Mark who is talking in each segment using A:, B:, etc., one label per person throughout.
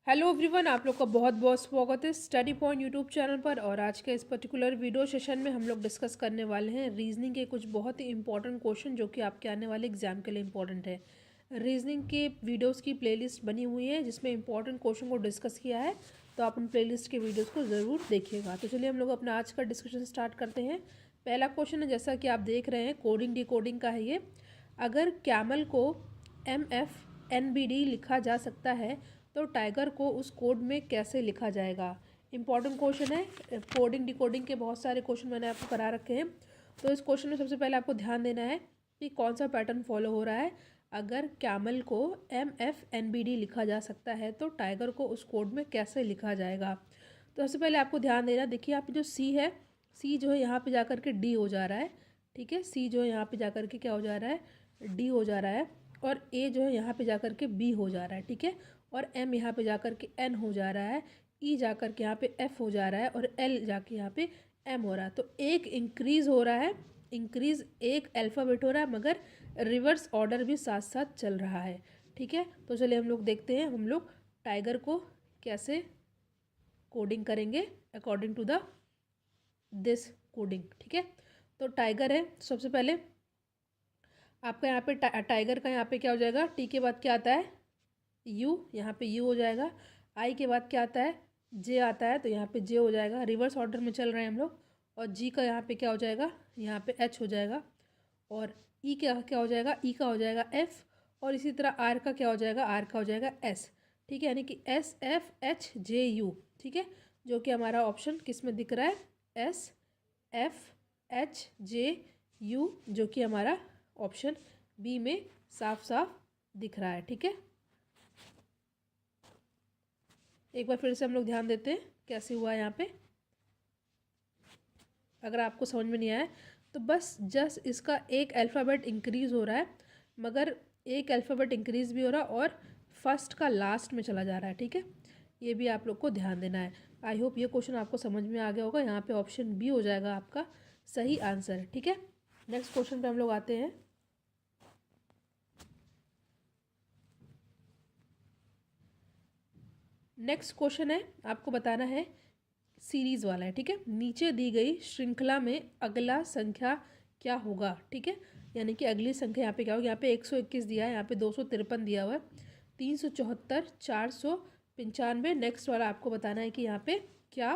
A: Hello everyone, आप लोग का बहुत बहुत स्वागत है स्टडी पॉइंट यूट्यूब चैनल पर। और आज के इस पर्टिकुलर वीडियो सेशन में हम लोग डिस्कस करने वाले हैं रीजनिंग के कुछ बहुत ही इंपॉर्टेंट क्वेश्चन जो कि आपके आने वाले एग्जाम के लिए इंपॉर्टेंट है। रीजनिंग के वीडियोस की प्लेलिस्ट बनी हुई है जिसमें इंपॉर्टेंट क्वेश्चन को डिस्कस किया है, तो आप उन प्लेलिस्ट के वीडियोज़ को ज़रूर देखिएगा। तो चलिए हम लोग अपना आज का डिस्कशन स्टार्ट करते हैं। पहला क्वेश्चन है, जैसा कि आप देख रहे हैं, कोडिंग डिकोडिंग का है ये। अगर कैमल को MFNBD लिखा जा सकता है तो टाइगर को उस कोड में कैसे लिखा जाएगा। इंपॉर्टेंट क्वेश्चन है। कोडिंग डिकोडिंग के बहुत सारे क्वेश्चन मैंने आपको करा रखे हैं। तो इस क्वेश्चन में सबसे पहले आपको ध्यान देना है कि कौन सा पैटर्न फॉलो हो रहा है। अगर कैमल को MFNBD लिखा जा सकता है तो टाइगर को उस कोड में कैसे लिखा जाएगा। तो सबसे पहले आपको ध्यान देना, देखिए आप जो सी है, सी जो है यहाँ पे जाकर के डी हो जा रहा है। ठीक है, सी जो है यहाँ पे जाकर के क्या हो जा रहा है, डी हो जा रहा है। और ए जो है यहाँ पे जाकर के बी हो जा रहा है। ठीक है, और एम यहाँ पे जाकर के एन हो जा रहा है, ई जाकर के यहाँ पे एफ हो जा रहा है, और एल जाके यहाँ पे एम हो रहा है। तो एक इंक्रीज हो रहा है, इंक्रीज एक अल्फ़ाबेट हो रहा है, मगर रिवर्स ऑर्डर भी साथ साथ चल रहा है। ठीक है, तो चलिए हम लोग देखते हैं हम लोग टाइगर को कैसे कोडिंग करेंगे according to the this coding. ठीक है, तो टाइगर है, सबसे पहले आपका यहाँ पे टाइगर का यहाँ पे क्या हो जाएगा, टी के बाद क्या आता है, यू, यहाँ पे यू हो जाएगा। आई के बाद क्या आता है, जे आता है, तो यहाँ पे जे हो जाएगा। रिवर्स ऑर्डर में चल रहे हैं हम लोग। और जी का यहाँ पे क्या हो जाएगा, यहाँ पे एच हो जाएगा। और ई का क्या हो जाएगा, ई का हो जाएगा एफ। और इसी तरह आर का क्या हो जाएगा, आर का हो जाएगा एस। ठीक है, यानी कि S F H J you. ठीक है, जो कि हमारा ऑप्शन किस में दिख रहा है, S F H J you, जो कि हमारा ऑप्शन बी में साफ साफ दिख रहा है। ठीक है, एक बार फिर से हम लोग ध्यान देते हैं कैसे हुआ है यहाँ पे। अगर आपको समझ में नहीं आया तो बस जस्ट इसका एक अल्फ़ाबेट इंक्रीज हो रहा है, मगर एक अल्फ़ाबेट इंक्रीज भी हो रहा है और फर्स्ट का लास्ट में चला जा रहा है। ठीक है, ये भी आप लोग को ध्यान देना है। आई होप ये क्वेश्चन आपको समझ में आ गया होगा। यहाँ पे ऑप्शन बी हो जाएगा आपका सही आंसर। ठीक है, नेक्स्ट क्वेश्चन पे हम लोग आते हैं। नेक्स्ट क्वेश्चन है, आपको बताना है, सीरीज वाला है। ठीक है, नीचे दी गई श्रृंखला में अगला संख्या क्या होगा। ठीक है, यानी कि अगली संख्या यहाँ पे क्या होगा, यहाँ पे 121 दिया है, यहाँ पे 253 दिया हुआ है, 374, 495। नेक्स्ट वाला आपको बताना है कि यहाँ पे क्या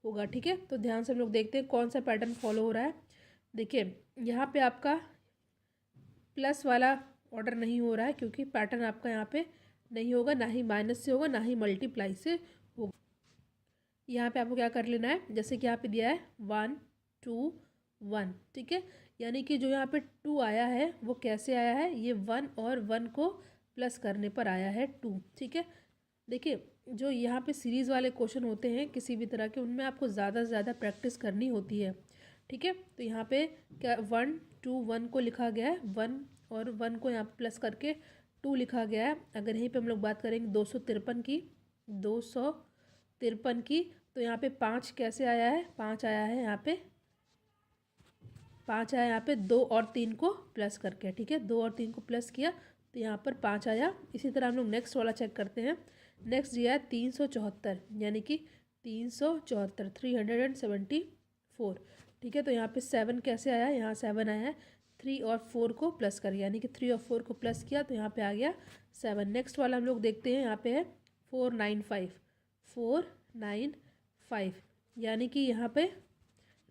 A: होगा। ठीक है, तो ध्यान से हम लोग देखते हैं कौन सा पैटर्न फॉलो हो रहा है। देखिए यहाँ पे आपका प्लस वाला ऑर्डर नहीं हो रहा है, क्योंकि पैटर्न आपका यहाँ पे नहीं होगा, ना ही माइनस से होगा, ना ही मल्टीप्लाई से होगा। यहाँ पे आपको क्या कर लेना है, जैसे कि यहाँ पे दिया है 1 2 1। ठीक है, यानी कि जो यहाँ पे 2 आया है वो कैसे आया है, ये 1 और 1 को प्लस करने पर आया है 2। ठीक है, देखिए जो यहाँ पे सीरीज़ वाले क्वेश्चन होते हैं किसी भी तरह के, उनमें आपको ज़्यादा से ज़्यादा प्रैक्टिस करनी होती है। ठीक है, तो यहाँ पे क्या 1 2 1 को लिखा गया है, 1 और 1 को यहाँ पे प्लस करके 2 लिखा गया है। अगर यहीं पे हम लोग बात करेंगे 253 की, 253 की, तो यहाँ पे 5 कैसे आया है, 5 आया है यहाँ पे, 5 आया यहाँ पे 2 और 3 को प्लस करके। ठीक है, 2 और 3 को प्लस किया तो यहाँ पर 5 आया। इसी तरह हम लोग नेक्स्ट वाला चेक करते हैं। नेक्स्ट दिया है 374, यानी कि 374 374। ठीक है, तो यहाँ पे 7 कैसे आया, यहाँ 7 आया है, 3 और 4 को प्लस कर, यानी कि 3 और 4 को प्लस किया तो यहाँ पे आ गया 7। नेक्स्ट वाला हम लोग देखते हैं, यहाँ पे है 495, 495, यानी कि यहाँ पे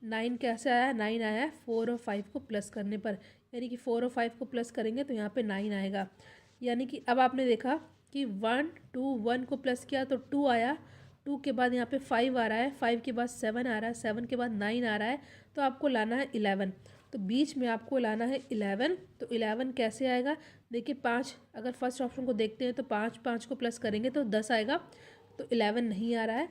A: 9 कैसे आया, 9 आया है 4 और 5 को प्लस करने पर, यानी कि 4 और 5 को प्लस करेंगे तो यहाँ पे 9 आएगा। यानी कि अब आपने देखा कि 1 2 1 को प्लस किया तो 2 आया, 2 के बाद यहाँ पे 5 आ रहा है, 5 के बाद 7 आ रहा है, 7 के बाद 9 आ रहा है, तो आपको लाना है 11। तो बीच में आपको लाना है 11। तो 11 कैसे आएगा, देखिए 5, अगर फर्स्ट ऑप्शन को देखते हैं तो 5 5 को प्लस करेंगे तो 10 आएगा, तो 11 नहीं आ रहा है।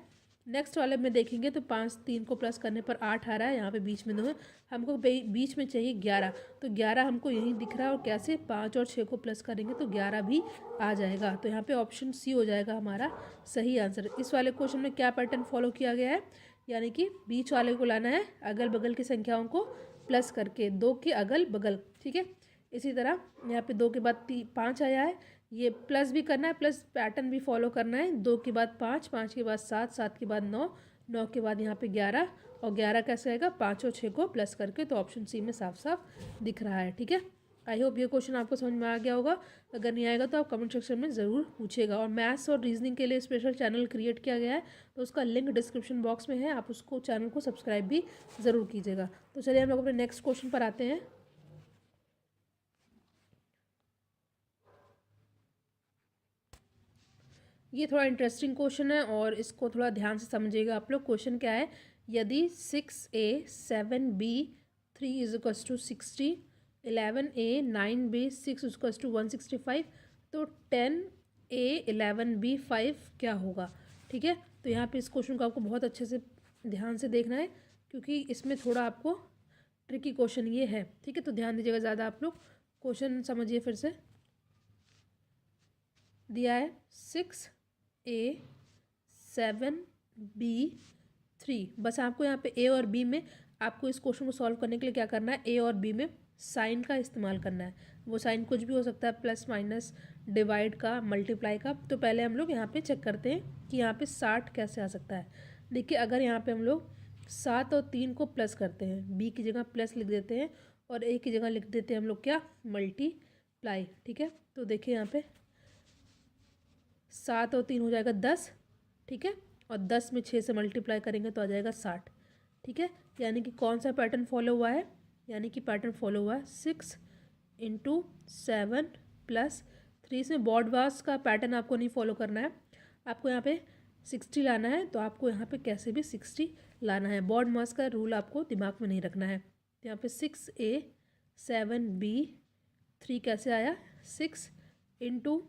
A: नेक्स्ट वाले में देखेंगे तो 5 3 को प्लस करने पर 8 आ रहा है, यहाँ पे बीच में 2 है, हमको बीच में चाहिए 11, तो 11 हमको यहीं दिख रहा है। और कैसे, 5 और 6 को प्लस करेंगे तो 11 भी आ जाएगा। तो यहाँ पे ऑप्शन सी हो जाएगा हमारा सही आंसर। इस वाले क्वेश्चन में क्या पैटर्न फॉलो किया गया है, यानी कि बीच वाले को लाना है अगल बगल की संख्याओं को प्लस करके, 2 के अगल बगल। ठीक है, इसी तरह यहाँ पे 2 के बाद 5 आया है, ये प्लस भी करना है, प्लस पैटर्न भी फॉलो करना है। 2 के बाद 5, 5 के बाद 7, 7 के बाद 9, 9 के बाद यहाँ पे 11, और 11 कैसे आएगा, 5 और 6 को प्लस करके। तो ऑप्शन सी में साफ साफ दिख रहा है। ठीक है, आई होप ये क्वेश्चन आपको समझ में आ गया होगा। अगर नहीं आएगा तो आप कमेंट सेक्शन में ज़रूर पूछेगा। और मैथ्स और रीजनिंग के लिए स्पेशल चैनल क्रिएट किया गया है, तो उसका लिंक डिस्क्रिप्शन बॉक्स में है, आप उसको चैनल को सब्सक्राइब भी ज़रूर कीजिएगा। तो चलिए हम लोग अपने नेक्स्ट क्वेश्चन पर आते हैं। ये थोड़ा इंटरेस्टिंग क्वेश्चन है और इसको थोड़ा ध्यान से समझिएगा आप लोग। क्वेश्चन क्या है, यदि 6a 7b 3 = 60, 11a 9b 6 = 165, तो 10a 11b 5 क्या होगा। ठीक है, तो यहाँ पे इस क्वेश्चन को आपको बहुत अच्छे से ध्यान से देखना है, क्योंकि इसमें थोड़ा आपको ट्रिकी क्वेश्चन ये है। ठीक है, तो ध्यान दीजिएगा ज़्यादा आप लोग। क्वेश्चन समझिए फिर से। दिया है 6a 7b 3। बस आपको यहाँ पे ए और बी में, आपको इस क्वेश्चन को सॉल्व करने के लिए क्या करना है, ए और बी में साइन का इस्तेमाल करना है। वो साइन कुछ भी हो सकता है, प्लस माइनस, डिवाइड का, मल्टीप्लाई का। तो पहले हम लोग यहाँ पे चेक करते हैं कि यहाँ पे 60 कैसे आ सकता है। देखिए, अगर यहाँ पे हम लोग 7 और 3 को प्लस करते हैं, बी की जगह प्लस लिख देते हैं और ए की जगह लिख देते हैं हम लोग क्या, मल्टीप्लाई। ठीक है, तो देखिए यहाँ पे 7 और 3 हो जाएगा 10। ठीक है, और 10 में 6 से मल्टीप्लाई करेंगे तो आ जाएगा 60। ठीक है, यानी कि कौन सा पैटर्न फॉलो हुआ है, यानी कि पैटर्न फॉलो हुआ है 6 × 7 + 3। इसमें बॉड वास का पैटर्न आपको नहीं फॉलो करना है, आपको यहाँ पे 60 लाना है। तो आपको यहाँ पे कैसे भी 60 लाना है, बॉड मास का रूल आपको दिमाग में नहीं रखना है। तो यहाँ पे 6a 7b 3 कैसे आया, 6 ×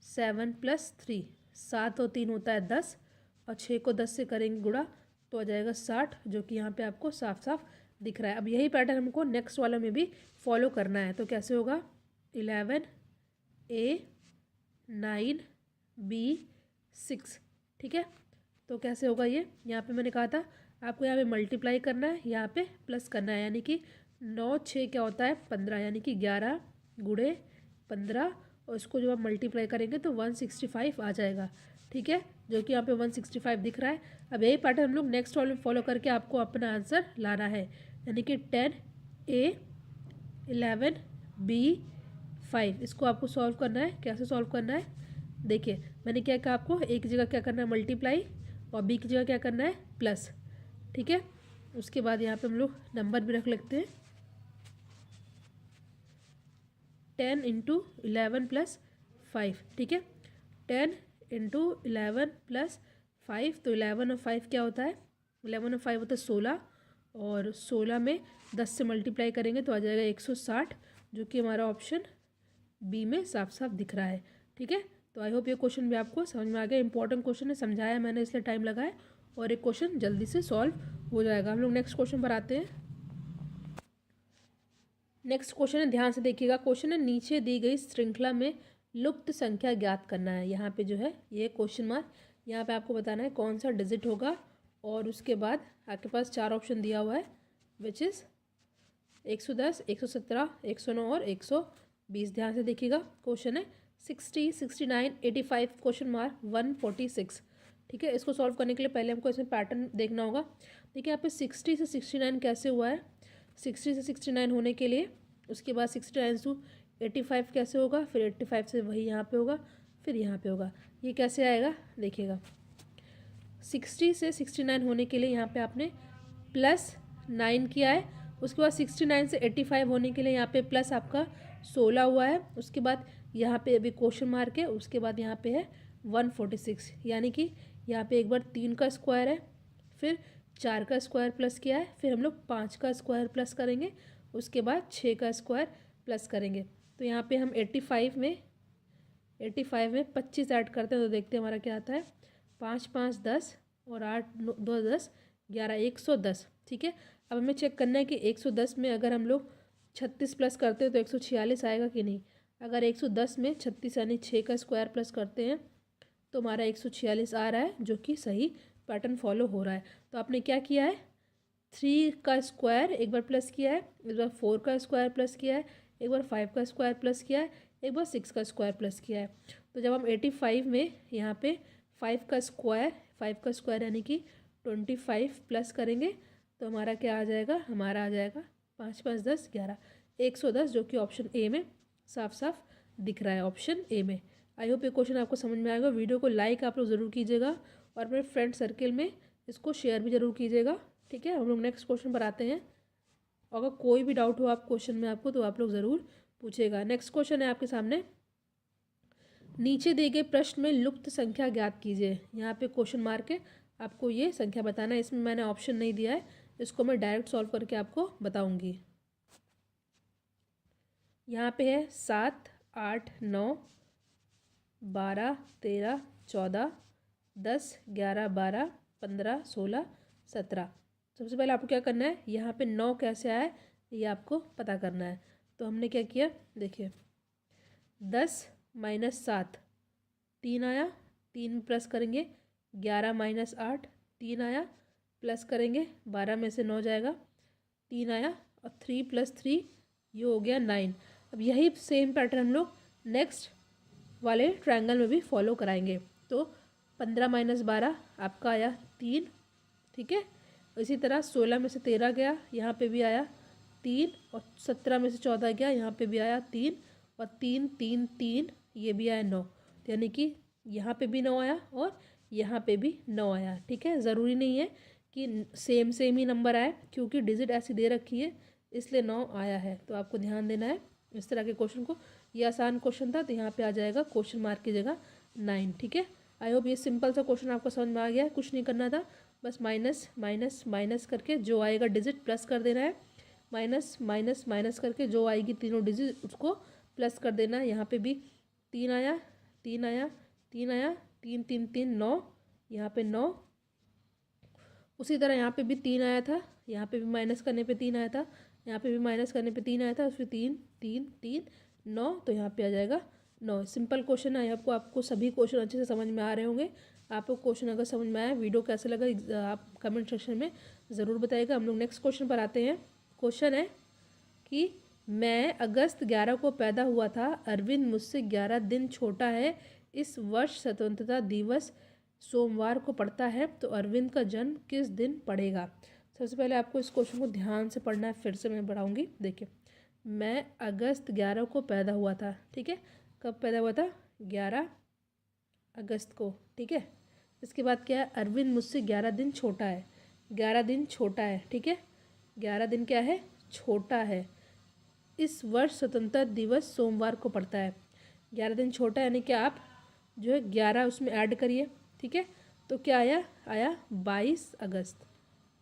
A: 7 + 3, 7 और 3 होता है 10, और 6 को 10 से करेंगे गुणा तो आ जाएगा 60, जो कि यहाँ पे आपको साफ साफ दिख रहा है। अब यही पैटर्न हमको नेक्स्ट वाला में भी फॉलो करना है। तो कैसे होगा, 11a 9b 6। ठीक है, तो कैसे होगा ये, यहाँ पे मैंने कहा था आपको यहाँ पे मल्टीप्लाई करना है, यहाँ पे प्लस करना है। यानी कि 9 6 क्या होता है 15, यानी कि 11 × 15, और इसको जब आप मल्टीप्लाई करेंगे तो 165 आ जाएगा। ठीक है, जो कि यहाँ पे 165 दिख रहा है। अब यही पैटर्न हम लोग नेक्स्ट वाले में फॉलो करके आपको अपना आंसर लाना है, यानी कि 10a 11b 5। इसको आपको सॉल्व करना है। कैसे सॉल्व करना है, देखिए मैंने क्या कहा आपको, ए की जगह क्या करना है मल्टीप्लाई, और बी की जगह क्या करना है प्लस। ठीक है, उसके बाद यहाँ पे हम लोग नंबर भी रख लेते हैं, 10 × 11 + 5। ठीक है, 10 × 11 + 5, तो 11 और 5 क्या होता है, 11 और 5 होता है 16, और 16 में 10 से मल्टीप्लाई करेंगे तो आ जाएगा 160, जो कि हमारा ऑप्शन बी में साफ साफ दिख रहा है। ठीक है, तो आई होप ये क्वेश्चन भी आपको समझ में आ गया। इंपॉर्टेंट क्वेश्चन है, समझाया मैंने इसलिए टाइम लगा है, और एक क्वेश्चन जल्दी से सॉल्व हो जाएगा। हम लोग नेक्स्ट क्वेश्चन पर आते हैं। नेक्स्ट क्वेश्चन है, ध्यान से देखिएगा। क्वेश्चन है, नीचे दी गई श्रृंखला में लुप्त संख्या ज्ञात करना है। यहाँ पे जो है ये क्वेश्चन मार्क, यहाँ पे आपको बताना है कौन सा डिजिट होगा, और उसके बाद आपके पास 4 ऑप्शन दिया हुआ है, विच इज़ 110, 117, 109 और 120। ध्यान से देखिएगा। क्वेश्चन है 60, 69, 85 क्वेश्चन मार्क 146। ठीक है, इसको सॉल्व करने के लिए पहले हमको इसमें पैटर्न देखना होगा। देखिए यहाँ पे 60 से 69 कैसे हुआ है, 60 से 69 होने के लिए उसके बाद 69 से 85 कैसे होगा, फिर 85 से वही यहाँ पे होगा, फिर यहाँ पे होगा। ये कैसे आएगा, देखिएगा 60 से 69 होने के लिए यहाँ पे आपने +9 किया है, उसके बाद 69 से 85 होने के लिए यहाँ पे प्लस आपका 16 हुआ है, उसके बाद यहाँ पे अभी क्वेश्चन मार्क है, उसके बाद यहाँ पे है 146। यानी कि यहाँ पे एक बार 3 का स्क्वायर है, फिर 4 का स्क्वायर प्लस किया है, फिर हम लोग 5 का स्क्वायर प्लस करेंगे, उसके बाद 6 का स्क्वायर प्लस करेंगे। तो यहाँ पे हम 85 में 25 ऐड करते हैं तो देखते हैं हमारा क्या आता है, 5 5 10 और 8 2 10 11 110। ठीक है, अब हमें चेक करना है कि 110 में अगर हम लोग 36 प्लस करते हैं तो 146 आएगा कि नहीं। अगर 110 में 36 यानी 6 का स्क्वायर प्लस करते हैं तो हमारा 146 आ रहा है, जो कि सही पैटर्न फॉलो हो रहा है। तो आपने क्या किया है, 3 का स्क्वायर एक बार प्लस किया है, एक बार 4 का स्क्वायर प्लस किया है, एक बार 5 का स्क्वायर प्लस किया है, एक बार 6 का स्क्वायर प्लस किया है। तो जब हम 85 में यहाँ पे 5 का स्क्वायर यानी कि 25 प्लस करेंगे तो हमारा क्या आ जाएगा, हमारा आ जाएगा 5 5 10 11 110, जो कि ऑप्शन ए में साफ साफ दिख रहा है, ऑप्शन ए में। आई होप ये क्वेश्चन आपको समझ में आएगा। वीडियो को लाइक आप लोग ज़रूर कीजिएगा और अपने फ्रेंड सर्कल में इसको शेयर भी ज़रूर कीजिएगा। ठीक है, हम लोग नेक्स्ट क्वेश्चन पर आते हैं। अगर कोई भी डाउट हो आप क्वेश्चन में आपको तो आप लोग ज़रूर पूछेगा। नेक्स्ट क्वेश्चन है आपके सामने, नीचे दिए गए प्रश्न में लुप्त संख्या ज्ञात कीजिए। यहाँ पे क्वेश्चन मार्क है, आपको ये संख्या बताना है। इसमें मैंने ऑप्शन नहीं दिया है, इसको मैं डायरेक्ट सॉल्व करके आपको बताऊंगी। यहाँ पे है 7 8 9 12 13 14 10 11 12 15 16 17। सबसे पहले आपको क्या करना है, यहाँ पे 9 कैसे आया है ये आपको पता करना है। तो हमने क्या किया, देखिए 10 माइनस 7 3 आया, 3 प्लस करेंगे 11 माइनस 8 3 आया, प्लस करेंगे 12 में से 9 जाएगा 3 आया, और 3 प्लस 3 ये हो गया 9। अब यही सेम पैटर्न हम लोग नेक्स्ट वाले ट्रायंगल में भी फॉलो कराएंगे। तो 15 माइनस 12 आपका आया 3, ठीक है। इसी तरह 16 में से 13 गया, यहाँ पे भी आया 3, और 17 में से 14 गया, यहाँ पे भी आया 3, और 3 3 3 ये भी आया 9। यानी कि यहाँ पे भी 9 आया और यहाँ पे भी 9 आया। ठीक है, ज़रूरी नहीं है कि सेम ही नंबर आए, क्योंकि डिजिट ऐसी दे रखी है इसलिए 9 आया है। तो आपको ध्यान देना है इस तरह के क्वेश्चन को। ये आसान क्वेश्चन था तो यहाँ पे आ जाएगा क्वेश्चन मार्क की जगह 9। ठीक है, आई होप ये सिंपल सा क्वेश्चन आपको समझ में आ गया है। कुछ नहीं करना था, बस माइनस माइनस माइनस करके जो आएगा डिजिट प्लस कर देना है, माइनस माइनस माइनस करके जो आएगी तीनों डिजिट उसको प्लस कर देना है। यहाँ पे भी 3 आया 3 आया 3 आया 3 3 3 9, यहाँ पे 9। उसी तरह यहाँ पे भी 3 आया था, यहाँ पे भी माइनस करने पे 3 आया था, यहाँ पे भी माइनस करने पे 3 आया था, उसमें 3 3 3 9, तो यहाँ पे आ जाएगा 9। सिंपल क्वेश्चन है, आपको सभी क्वेश्चन अच्छे से समझ में आ रहे होंगे। आपको क्वेश्चन अगर समझ में आया, वीडियो कैसे लगा आप कमेंट सेक्शन में ज़रूर बताइएगा। हम लोग नेक्स्ट क्वेश्चन पर आते हैं। क्वेश्चन है कि मैं अगस्त 11 को पैदा हुआ था, अरविंद मुझसे 11 दिन छोटा है, इस वर्ष स्वतंत्रता दिवस सोमवार को पड़ता है, तो अरविंद का जन्म किस दिन पड़ेगा। सबसे पहले आपको इस क्वेश्चन को ध्यान से पढ़ना है, फिर से मैं पढ़ाऊँगी। देखिए, मैं अगस्त 11 को पैदा हुआ था, ठीक है। कब पैदा हुआ था, 11 अगस्त को, ठीक है। इसके बाद क्या है, अरविंद मुझसे 11 दिन छोटा है, 11 दिन छोटा है, ठीक है। 11 दिन क्या है, छोटा है। इस वर्ष स्वतंत्रता दिवस सोमवार को पड़ता है। 11 दिन छोटा है, यानी कि आप जो है 11 उसमें ऐड करिए, ठीक है। तो क्या आया 22 अगस्त,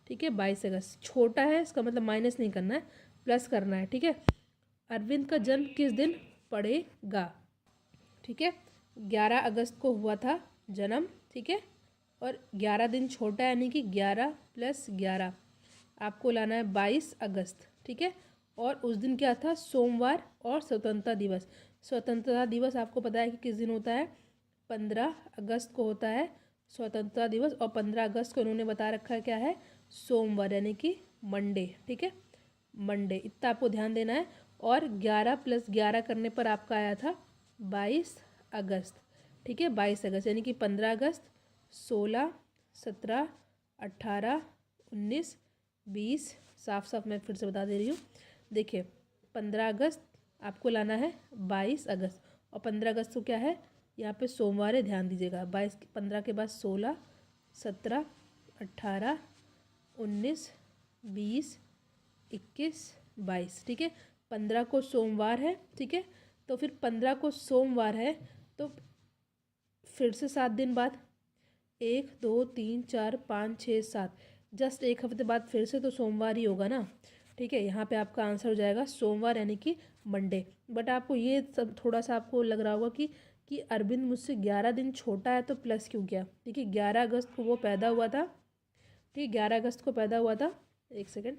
A: ठीक है। 22 अगस्त छोटा है, इसका मतलब माइनस नहीं करना है, प्लस करना है, ठीक है। अरविंद का जन्म किस दिन पड़ेगा, ठीक है। 11 अगस्त को हुआ था जन्म, ठीक है। और 11 दिन छोटा है, यानी कि 11 + 11 आपको लाना है 22 अगस्त, ठीक है। और उस दिन क्या था, सोमवार और स्वतंत्रता दिवस। स्वतंत्रता दिवस आपको पता है कि किस दिन होता है, 15 अगस्त को होता है स्वतंत्रता दिवस। और 15 अगस्त को इन्होंने बता रखा है क्या है, सोमवार, यानी कि मंडे, ठीक है, मंडे। इतना आपको ध्यान देना है। और 11 + 11 करने पर आपका आया था 22 अगस्त, ठीक है। 22 अगस्त यानी कि 15 अगस्त 16 17 18 19 20। साफ साफ मैं फिर से बता दे रही हूँ, देखिए 15 अगस्त आपको लाना है 22 अगस्त, और 15 अगस्त को क्या है, यहाँ पे सोमवार है, ध्यान दीजिएगा। 22 15 के बाद 16 17 18 19 20 21 22, ठीक है। 15 को सोमवार है, ठीक है। तो फिर 15 को सोमवार है तो फिर से 7 दिन बाद 1 2 3 4 5 6 7, जस्ट एक हफ्ते बाद फिर से तो सोमवार ही होगा ना, ठीक है। यहाँ पे आपका आंसर हो जाएगा सोमवार, यानी कि मंडे। बट आपको ये सब थोड़ा सा आपको लग रहा होगा कि अरविंद मुझसे 11 दिन छोटा है तो प्लस क्यों किया। देखिए 11 अगस्त को वो पैदा हुआ था, ठीक, 11 अगस्त को पैदा हुआ था। एक सेकेंड,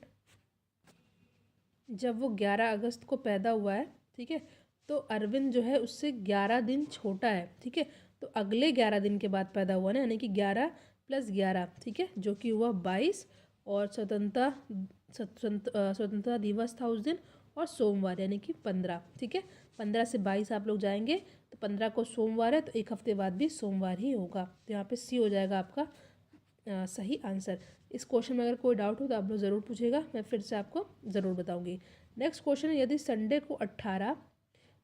A: जब वो 11 अगस्त को पैदा हुआ है, ठीक है, तो अरविंद जो है उससे 11 दिन छोटा है, ठीक है। तो अगले 11 दिन के बाद पैदा हुआ ना, यानी कि 11 + 11, ठीक है, जो कि हुआ 22। और स्वतंत्रता दिवस था उस दिन, और सोमवार यानी कि 15, ठीक है। 15 से 22 आप लोग जाएंगे तो 15 को सोमवार है, तो एक हफ्ते बाद भी सोमवार ही होगा। तो यहाँ पे सी हो जाएगा आपका सही आंसर। इस क्वेश्चन में अगर कोई डाउट हो तो आप लोग ज़रूर पूछेगा, मैं फिर से आपको ज़रूर बताऊँगी। नेक्स्ट क्वेश्चन है, यदि संडे को 18,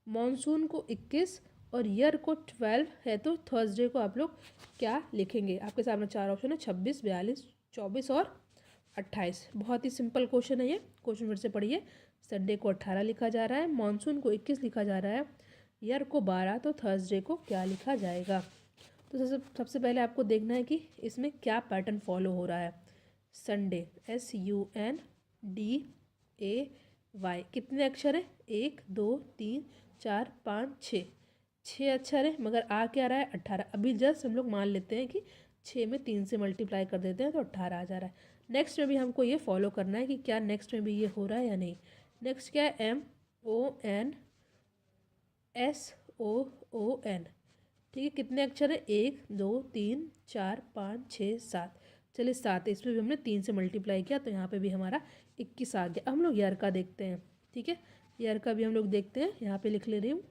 A: मॉनसून को 21 और ईयर को 12 है तो थर्सडे को आप लोग क्या लिखेंगे? आपके सामने 4 ऑप्शन है, 26, 42, 24 और 28। बहुत ही सिंपल क्वेश्चन है ये। क्वेश्चन फिर से पढ़िए। संडे को 18 लिखा जा रहा है, मॉनसून को 21 लिखा जा रहा है, ईयर को 12, तो थर्सडे को क्या लिखा जाएगा? तो सबसे पहले आपको देखना है कि इसमें क्या पैटर्न फॉलो हो रहा है। संडे SUNDAY, कितने अक्षर है? 1 2 3 4 5 6, 6 अक्षर है, मगर आ क्या रहा है? 18। अभी जस्ट हम लोग मान लेते हैं कि 6 में 3 से मल्टीप्लाई कर देते हैं तो 18 आ जा रहा है। नेक्स्ट में भी हमको ये फॉलो करना है कि क्या नेक्स्ट में भी ये हो रहा है या नहीं। नेक्स्ट क्या है? MONSOON, ठीक है। कितने अक्षर है? 1 2 3 4 5 6 7, चलिए 7 है। इसमें भी हमने 3 से मल्टीप्लाई किया तो यहाँ पे भी हमारा 21 आ गया। अब हम लोग ईयर का देखते हैं, ठीक है। ईयर का भी हम लोग देखते हैं, यहाँ पे लिख ले रही हूँ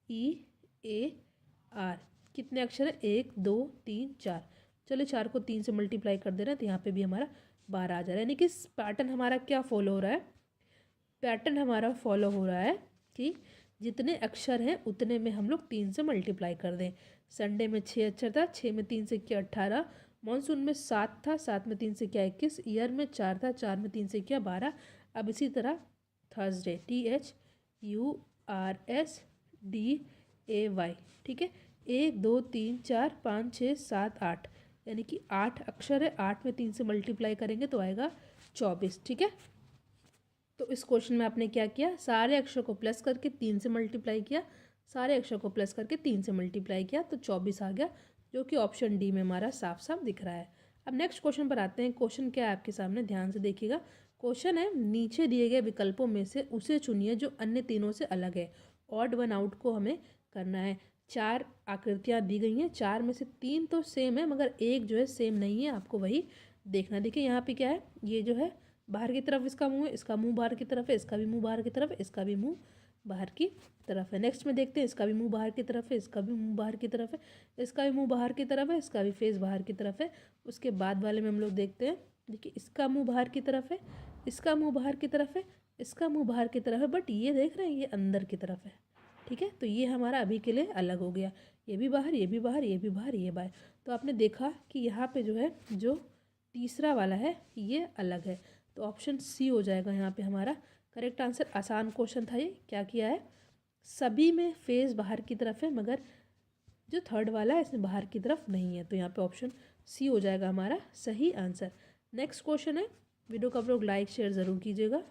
A: YEAR। कितने अक्षर है? 1 2 3 4, चलिए 4 को 3 से मल्टीप्लाई कर दे रहे हैं तो यहाँ पे भी हमारा 12 आ जा रहा है। यानी कि पैटर्न हमारा क्या फॉलो हो रहा है? पैटर्न हमारा फॉलो हो रहा है कि जितने अक्षर हैं उतने में हम लोग 3 से मल्टीप्लाई कर दें। संडे में 6 अक्षर था, 6 में 3 से किया 18, मॉनसून में 7 था, 7 में 3 से किया 21, ईयर में 4 था, 4 में 3 से किया 12। अब इसी तरह थर्सडे THURSDAY, ठीक है। 1 2 3 4 5 6 7 8, यानी कि 8 अक्षर है, 8 में 3 से मल्टीप्लाई करेंगे तो आएगा 24, ठीक है। तो इस क्वेश्चन में आपने क्या किया? सारे अक्षर को प्लस करके 3 से मल्टीप्लाई किया, सारे अक्षर को प्लस करके 3 से मल्टीप्लाई किया तो 24 आ गया, जो कि ऑप्शन डी में हमारा साफ साफ दिख रहा है। अब नेक्स्ट क्वेश्चन पर आते हैं। क्वेश्चन क्या है आपके सामने, ध्यान से देखिएगा। क्वेश्चन है, नीचे दिए गए विकल्पों में से उसे चुनिए जो अन्य तीनों से अलग है। ऑड वन आउट को हमें करना है। 4 आकृतियाँ दी गई हैं, 4 में से 3 तो सेम है मगर एक जो है सेम नहीं है, आपको वही देखना। देखिए यहाँ पे क्या है, ये जो है बाहर की तरफ इसका मुंह है, इसका मुंह बाहर की तरफ है, इसका भी मुंह बाहर की तरफ है, इसका भी मुंह बाहर की तरफ है। नेक्स्ट में देखते हैं, इसका भी मुंह बाहर की तरफ है, इसका भी मुंह बाहर की तरफ है, इसका भी मुंह बाहर की तरफ है, इसका भी फेस बाहर की तरफ है। उसके बाद वाले में हम लोग देखते हैं, देखिए इसका मुंह बाहर की तरफ है, इसका मुंह बाहर की तरफ है, इसका मुंह बाहर की तरफ है, बट ये देख रहे हैं ये अंदर की तरफ है, ठीक है। तो ये हमारा अभी के लिए अलग हो गया, ये भी बाहर, ये भी बाहर, ये भी बाहर, ये बाहर। तो आपने देखा कि यहाँ पे जो है, जो तीसरा वाला है ये अलग है, तो ऑप्शन सी हो जाएगा यहाँ पे हमारा करेक्ट आंसर। आसान क्वेश्चन था ये। क्या किया है? सभी में फेस बाहर की तरफ है मगर जो थर्ड वाला है इसमें बाहर की तरफ नहीं है, तो यहाँ पे ऑप्शन सी हो जाएगा हमारा सही आंसर। नेक्स्ट क्वेश्चन है, वीडियो को आप लोग लाइक शेयर ज़रूर कीजिएगा।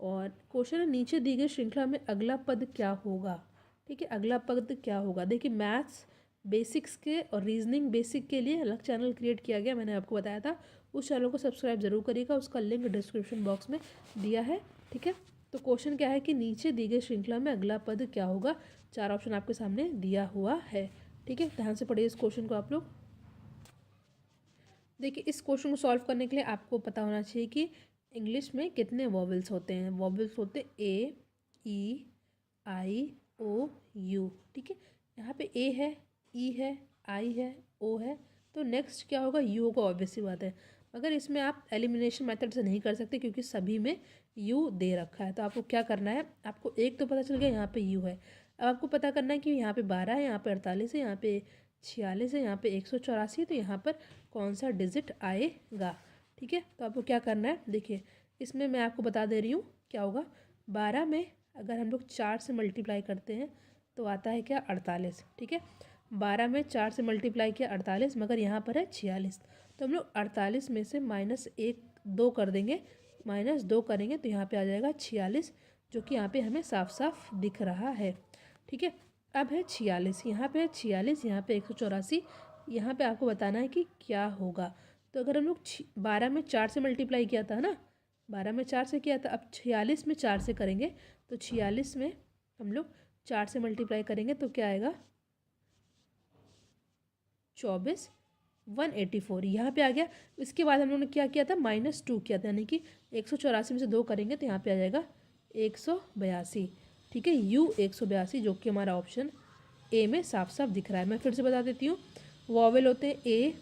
A: और क्वेश्चन है, नीचे दी गई श्रृंखला में अगला पद क्या होगा? ठीक है, अगला पद क्या होगा? देखिए मैथ्स बेसिक्स के और रीजनिंग बेसिक के लिए अलग चैनल क्रिएट किया गया, मैंने आपको बताया था। उस चैनल को सब्सक्राइब जरूर करिएगा, उसका लिंक डिस्क्रिप्शन बॉक्स में दिया है, ठीक है। तो क्वेश्चन क्या है कि नीचे दी गई श्रृंखला में अगला पद क्या होगा? 4 ऑप्शन आपके सामने दिया हुआ है, ठीक है। ध्यान से पढ़िए इस क्वेश्चन को आप लोग। देखिए इस क्वेश्चन को सॉल्व करने के लिए आपको पता होना चाहिए कि इंग्लिश में कितने वॉवल्स होते हैं। वॉवल्स होते ए, ई, आई, ओ, यू, ठीक है। यहाँ पे ए है, ई है, आई है, ओ है, तो नेक्स्ट क्या होगा? यू होगा, ऑब्वियस सी बात है। मगर इसमें आप एलिमिनेशन मेथड से नहीं कर सकते क्योंकि सभी में यू दे रखा है। तो आपको क्या करना है, आपको एक तो पता चल गया यहाँ पे यू है, अब आपको पता करना है कि यहाँ पे 12 है, यहाँ पे 48 है, यहाँ पे 46 है, यहाँ पे 184 है, तो यहाँ पर कौन सा डिजिट आएगा, ठीक है। तो आपको क्या करना है, देखिए इसमें मैं आपको बता दे रही हूँ क्या होगा। 12 में अगर हम लोग 4 से मल्टीप्लाई करते हैं तो आता है क्या? 48, ठीक है। 12 में 4 से मल्टीप्लाई किया 48, मगर यहाँ पर है 46, तो हम लोग 48 में से -2 कर देंगे, -2 करेंगे तो यहाँ पे आ जाएगा 46, जो कि यहाँ पे हमें साफ साफ दिख रहा है, ठीक है। अब है 46, यहाँ पे है 46, यहाँ पे 184, यहाँ पे आपको बताना है कि क्या होगा। तो अगर हम लोग 12 में 4 से मल्टीप्लाई किया था ना, 12 में 4 से किया था, अब 46 में 4 से करेंगे तो 46 में हम लोग 4 से मल्टीप्लाई करेंगे तो क्या आएगा? 24, 184 यहाँ पे आ गया। इसके बाद हम लोगों ने क्या किया था? -2 किया था, यानी कि 184 में से 2 करेंगे तो यहाँ पे आ जाएगा 182, ठीक है, U 182 जो कि हमारा ऑप्शन ए में साफ साफ दिख रहा है। मैं फिर से बता देती हूँ, वॉवेल होते हैं ए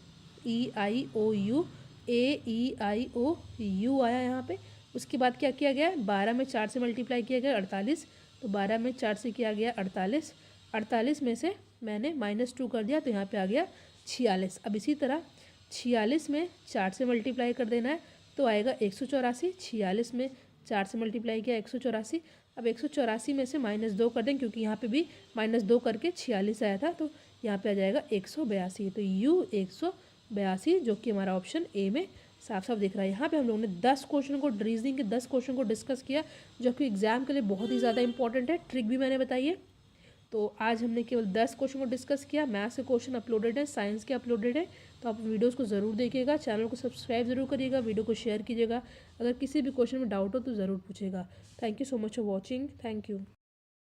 A: ई आई ओ you, A E I O you आया यहाँ पे। उसके बाद क्या किया गया, 12 में 4 से मल्टीप्लाई किया गया 48, तो 12 में 4 से किया गया 48, 48 में से मैंने -2 कर दिया तो यहाँ पे आ गया 46। अब इसी तरह 46 में 4 से मल्टीप्लाई कर देना है तो आएगा 184, 46 में 4 से मल्टीप्लाई किया 184। अब 184 में से -2 कर दें क्योंकि यहाँ पे भी -2 करके 46 आया था, तो यहाँ पे आ जाएगा 182। तो U 182 जो कि हमारा ऑप्शन ए में साफ साफ दिख रहा है। यहाँ पे हम लोगों ने 10 क्वेश्चन को, रीजनिंग के 10 क्वेश्चन को डिस्कस किया जो कि एग्जाम के लिए बहुत ही ज़्यादा इंपॉर्टेंट है। ट्रिक भी मैंने बताई है। तो आज हमने केवल 10 क्वेश्चन को डिस्कस किया। मैथ्स के क्वेश्चन अपलोडेड है, साइंस के अपलोडेड है, तो आप वीडियोस को ज़रूर देखिएगा। चैनल को सब्सक्राइब जरूर करिएगा, वीडियो को शेयर कीजिएगा। अगर किसी भी क्वेश्चन में डाउट हो तो ज़रूर पूछिएगा। Thank you so much for watching. Thank you.